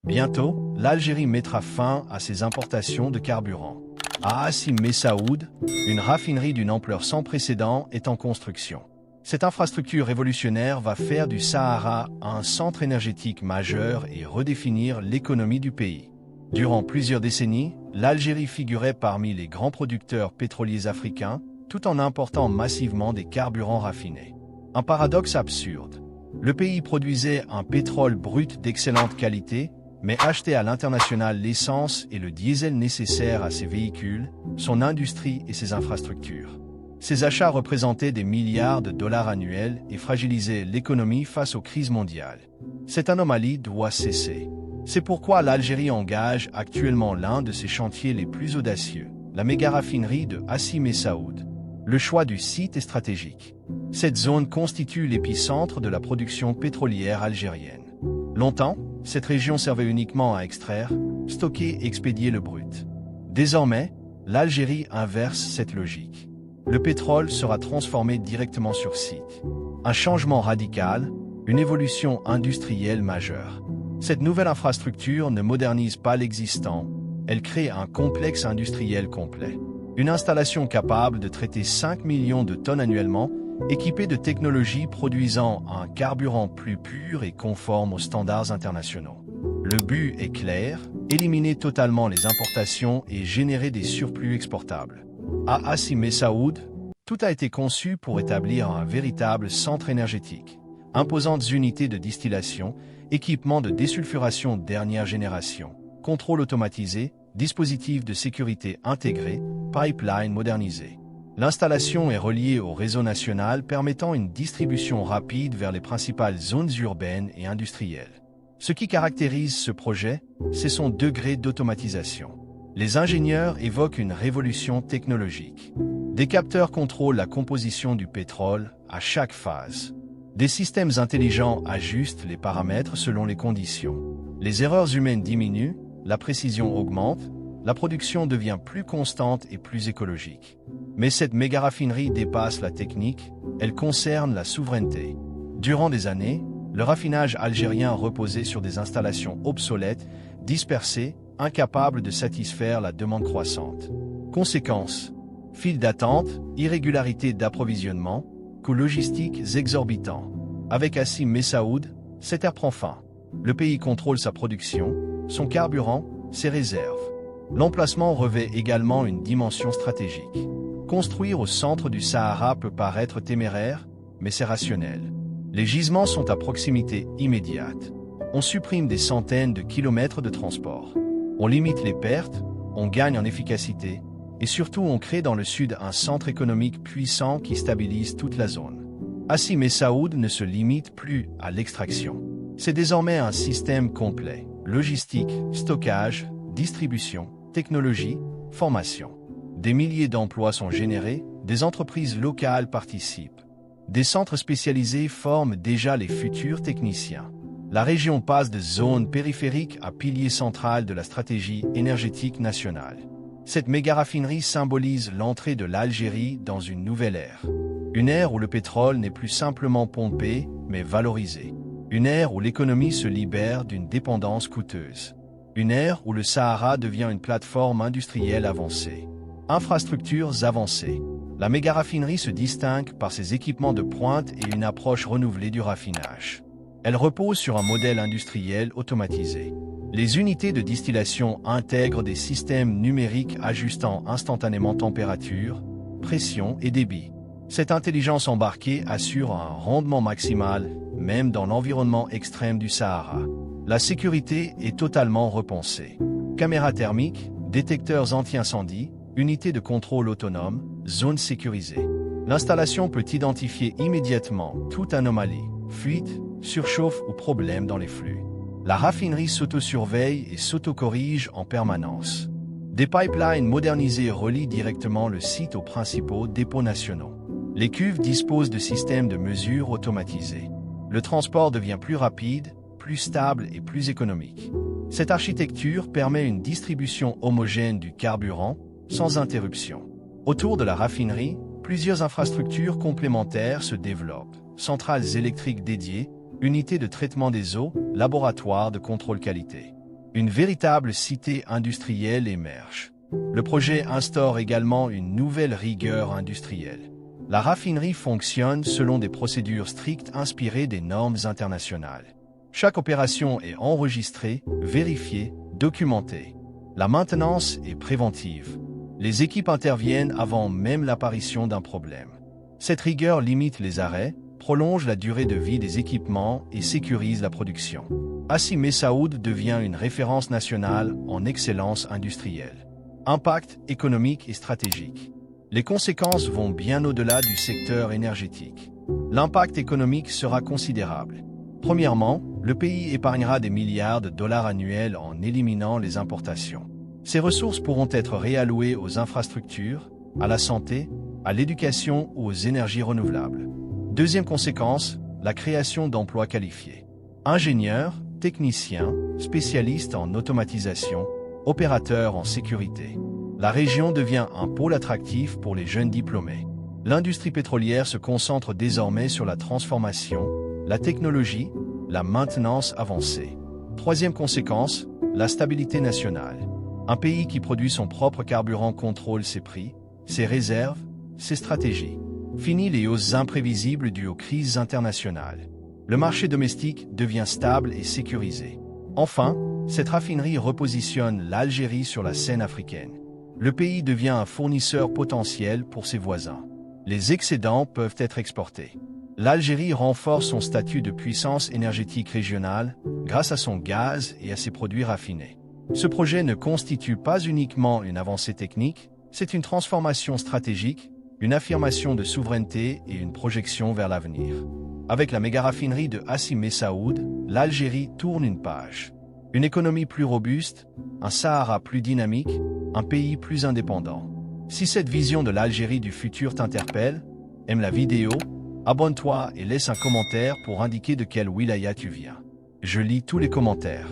Bientôt, l'Algérie mettra fin à ses importations de carburant. À Hassim Messaoud, une raffinerie d'une ampleur sans précédent est en construction. Cette infrastructure révolutionnaire va faire du Sahara un centre énergétique majeur et redéfinir l'économie du pays. Durant plusieurs décennies, l'Algérie figurait parmi les grands producteurs pétroliers africains, tout en important massivement des carburants raffinés. Un paradoxe absurde. Le pays produisait un pétrole brut d'excellente qualité, mais achetait à l'international l'essence et le diesel nécessaires à ses véhicules, son industrie et ses infrastructures. Ces achats représentaient des milliards de dollars annuels et fragilisaient l'économie face aux crises mondiales. Cette anomalie doit cesser. C'est pourquoi l'Algérie engage actuellement l'un de ses chantiers les plus audacieux, la méga-raffinerie de Hassim Messaoud. Le choix du site est stratégique. Cette zone constitue l'épicentre de la production pétrolière algérienne. Longtemps, cette région servait uniquement à extraire, stocker et expédier le brut. Désormais, l'Algérie inverse cette logique. Le pétrole sera transformé directement sur site. Un changement radical, une évolution industrielle majeure. Cette nouvelle infrastructure ne modernise pas l'existant, elle crée un complexe industriel complet. Une installation capable de traiter 5 millions de tonnes annuellement, équipée de technologies produisant un carburant plus pur et conforme aux standards internationaux. Le but est clair, éliminer totalement les importations et générer des surplus exportables. À Hassim Messaoud, tout a été conçu pour établir un véritable centre énergétique. Imposantes unités de distillation, équipements de désulfuration dernière génération, contrôle automatisé, dispositifs de sécurité intégrés, pipeline modernisé. L'installation est reliée au réseau national permettant une distribution rapide vers les principales zones urbaines et industrielles. Ce qui caractérise ce projet, c'est son degré d'automatisation. Les ingénieurs évoquent une révolution technologique. Des capteurs contrôlent la composition du pétrole à chaque phase. Des systèmes intelligents ajustent les paramètres selon les conditions. Les erreurs humaines diminuent, la précision augmente, la production devient plus constante et plus écologique. Mais cette méga-raffinerie dépasse la technique, elle concerne la souveraineté. Durant des années, le raffinage algérien reposait sur des installations obsolètes, dispersées, incapables de satisfaire la demande croissante. Conséquence, files d'attente, irrégularités d'approvisionnement, coûts logistiques exorbitants. Avec Hassim Messaoud, cette ère prend fin. Le pays contrôle sa production, son carburant, ses réserves. L'emplacement revêt également une dimension stratégique. Construire au centre du Sahara peut paraître téméraire, mais c'est rationnel. Les gisements sont à proximité immédiate. On supprime des centaines de kilomètres de transport. On limite les pertes, on gagne en efficacité, et surtout on crée dans le sud un centre économique puissant qui stabilise toute la zone. Hassim Messaoud ne se limite plus à l'extraction. C'est désormais un système complet. Logistique, stockage, distribution, technologie, formation. Des milliers d'emplois sont générés, des entreprises locales participent. Des centres spécialisés forment déjà les futurs techniciens. La région passe de zone périphérique à pilier central de la stratégie énergétique nationale. Cette méga-raffinerie symbolise l'entrée de l'Algérie dans une nouvelle ère. Une ère où le pétrole n'est plus simplement pompé, mais valorisé. Une ère où l'économie se libère d'une dépendance coûteuse. Une ère où le Sahara devient une plateforme industrielle avancée. Infrastructures avancées. La méga-raffinerie se distingue par ses équipements de pointe et une approche renouvelée du raffinage. Elle repose sur un modèle industriel automatisé. Les unités de distillation intègrent des systèmes numériques ajustant instantanément température, pression et débit. Cette intelligence embarquée assure un rendement maximal, même dans l'environnement extrême du Sahara. La sécurité est totalement repensée. Caméras thermiques, détecteurs anti-incendie, unités de contrôle autonome, zones sécurisées. L'installation peut identifier immédiatement toute anomalie, fuite, surchauffe ou problème dans les flux. La raffinerie s'auto-surveille et s'auto-corrige en permanence. Des pipelines modernisés relient directement le site aux principaux dépôts nationaux. Les cuves disposent de systèmes de mesure automatisés. Le transport devient plus rapide, plus stable et plus économique. Cette architecture permet une distribution homogène du carburant, sans interruption. Autour de la raffinerie, plusieurs infrastructures complémentaires se développent. Centrales électriques dédiées, unités de traitement des eaux, laboratoires de contrôle qualité. Une véritable cité industrielle émerge. Le projet instaure également une nouvelle rigueur industrielle. La raffinerie fonctionne selon des procédures strictes inspirées des normes internationales. Chaque opération est enregistrée, vérifiée, documentée. La maintenance est préventive. Les équipes interviennent avant même l'apparition d'un problème. Cette rigueur limite les arrêts, prolonge la durée de vie des équipements et sécurise la production. Hassi Messaoud devient une référence nationale en excellence industrielle. Impact économique et stratégique. Les conséquences vont bien au-delà du secteur énergétique. L'impact économique sera considérable. Premièrement, le pays épargnera des milliards de dollars annuels en éliminant les importations. Ces ressources pourront être réallouées aux infrastructures, à la santé, à l'éducation ou aux énergies renouvelables. Deuxième conséquence, la création d'emplois qualifiés. Ingénieurs, techniciens, spécialistes en automatisation, opérateurs en sécurité. La région devient un pôle attractif pour les jeunes diplômés. L'industrie pétrolière se concentre désormais sur la transformation, la technologie, la maintenance avancée. Troisième conséquence, la stabilité nationale. Un pays qui produit son propre carburant contrôle ses prix, ses réserves, ses stratégies. Fini les hausses imprévisibles dues aux crises internationales. Le marché domestique devient stable et sécurisé. Enfin, cette raffinerie repositionne l'Algérie sur la scène africaine. Le pays devient un fournisseur potentiel pour ses voisins. Les excédents peuvent être exportés. L'Algérie renforce son statut de puissance énergétique régionale grâce à son gaz et à ses produits raffinés. Ce projet ne constitue pas uniquement une avancée technique, c'est une transformation stratégique, une affirmation de souveraineté et une projection vers l'avenir. Avec la méga-raffinerie de Hassi Messaoud, l'Algérie tourne une page. Une économie plus robuste, un Sahara plus dynamique, un pays plus indépendant. Si cette vision de l'Algérie du futur t'interpelle, aime la vidéo, abonne-toi et laisse un commentaire pour indiquer de quelle wilaya tu viens. Je lis tous les commentaires.